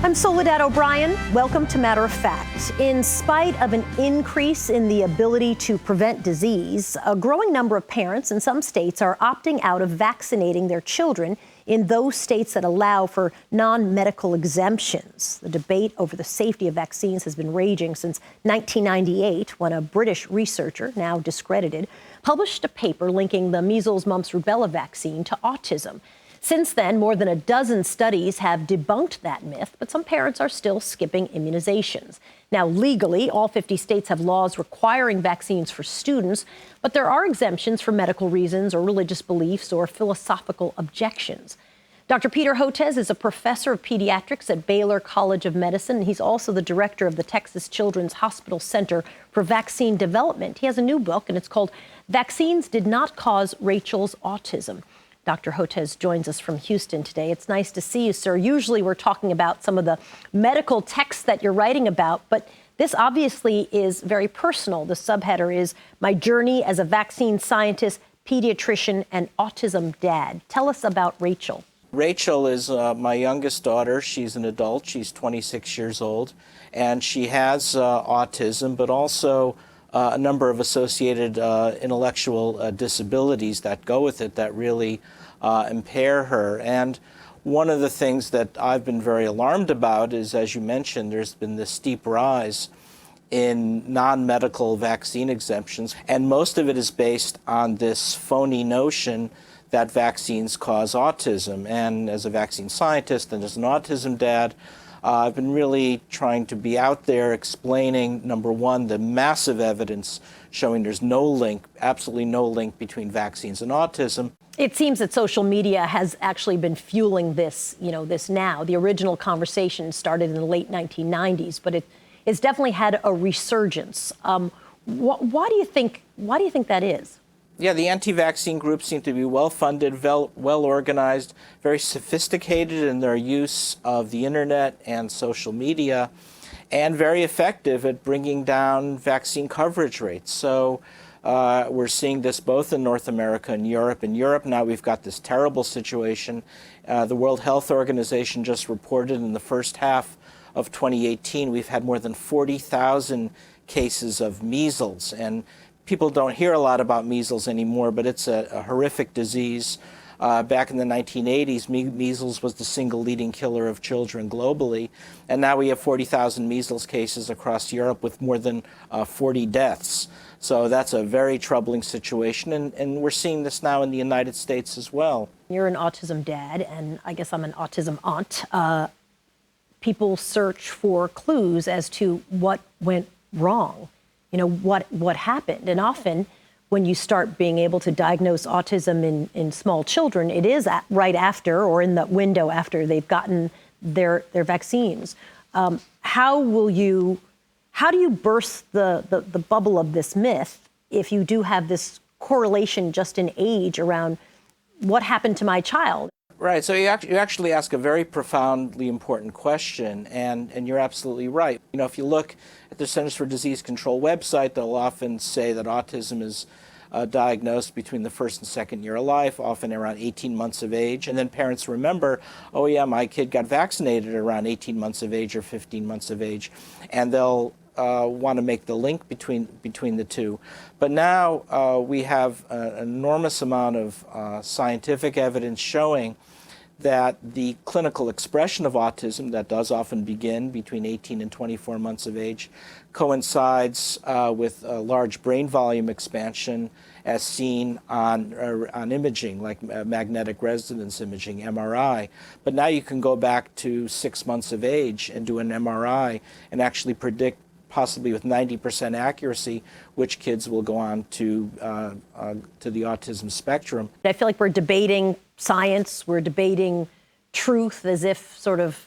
I'm Soledad O'Brien. Welcome to Matter of Fact. In spite of an increase in the ability to prevent disease, a growing number of parents in some states are opting out of vaccinating their children in those states that allow for non-medical exemptions. The debate over the safety of vaccines has been raging since 1998, when a British researcher, now discredited, published a paper linking the measles, mumps, rubella vaccine to autism. Since then, more than a dozen studies have debunked that myth, but some parents are still skipping immunizations. Now, legally, all 50 states have laws requiring vaccines for students, but there are exemptions for medical reasons or religious beliefs or philosophical objections. Dr. Peter Hotez is a professor of pediatrics at Baylor College of Medicine, and he's also the director of the Texas Children's Hospital Center for Vaccine Development. He has a new book, and it's called Vaccines Did Not Cause Rachel's Autism. Dr. Hotez joins us from Houston today. It's nice to see you, sir. Usually we're talking about some of the medical texts that you're writing about, but this obviously is very personal. The subheader is My Journey as a Vaccine Scientist, Pediatrician, and Autism Dad. Tell us about Rachel. Rachel is my youngest daughter. She's an adult. She's 26 years old, and she has autism, but also a number of associated intellectual disabilities that go with it that really impair her. And one of the things that I've been very alarmed about is, as you mentioned, there's been this steep rise in non-medical vaccine exemptions, and most of it is based on this phony notion that vaccines cause autism. And as a vaccine scientist and as an autism dad, I've been really trying to be out there explaining, number one, the massive evidence showing there's no link, absolutely no link between vaccines and autism. It seems that social media has actually been fueling this, this now. The original conversation started in the late 1990s, but it's definitely had a resurgence. Why do you think that is? Yeah, the anti-vaccine groups seem to be well-funded, well-organized, very sophisticated in their use of the internet and social media, and very effective at bringing down vaccine coverage rates. So we're seeing this both in North America and Europe. In Europe now we've got this terrible situation. The World Health Organization just reported in the first half of 2018 we've had more than 40,000 cases of measles, and people don't hear a lot about measles anymore, but it's a horrific disease. Back in the 1980s, measles was the single leading killer of children globally, and now we have 40,000 measles cases across Europe with more than 40 deaths. So that's a very troubling situation, and we're seeing this now in the United States as well. You're an autism dad, and I guess I'm an autism aunt. People search for clues as to what went wrong. What happened. And often when you start being able to diagnose autism in small children, it is right after or in the window after they've gotten their vaccines. How do you burst the bubble of this myth if you do have this correlation just in age around what happened to my child? Right, so you actually ask a very profoundly important question, and you're absolutely right. If you look at the Centers for Disease Control website, they'll often say that autism is diagnosed between the first and second year of life, often around 18 months of age, and then parents remember, oh yeah, my kid got vaccinated around 18 months of age or 15 months of age, and they'll want to make the link between the two. But now we have an enormous amount of scientific evidence showing that the clinical expression of autism, that does often begin between 18 and 24 months of age, coincides with a large brain volume expansion as seen on imaging, like magnetic resonance imaging, MRI. But now you can go back to 6 months of age and do an MRI and actually predict, possibly with 90% accuracy, which kids will go on to the autism spectrum. I feel like we're debating science, we're debating truth as if sort of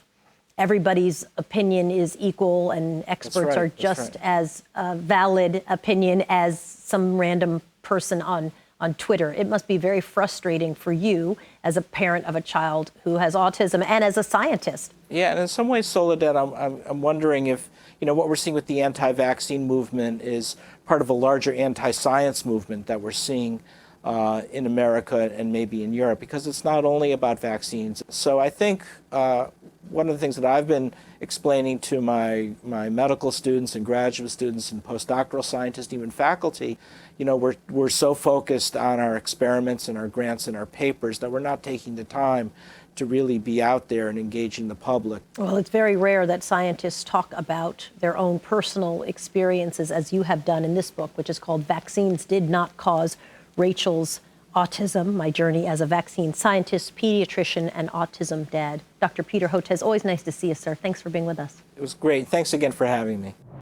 everybody's opinion is equal and experts are just as valid opinion as some random person on Twitter. It must be very frustrating for you as a parent of a child who has autism and as a scientist. Yeah, and in some ways, Soledad, I'm wondering if, what we're seeing with the anti-vaccine movement is part of a larger anti-science movement that we're seeing in America and maybe in Europe, because it's not only about vaccines. So I think one of the things that I've been explaining to my medical students and graduate students and postdoctoral scientists, even faculty, we're so focused on our experiments and our grants and our papers that we're not taking the time to really be out there and engaging the public. Well, it's very rare that scientists talk about their own personal experiences, as you have done in this book, which is called Vaccines Did Not Cause Rachel's Autism, My Journey as a Vaccine Scientist, Pediatrician, and Autism Dad. Dr. Peter Hotez, always nice to see you, sir. Thanks for being with us. It was great. Thanks again for having me.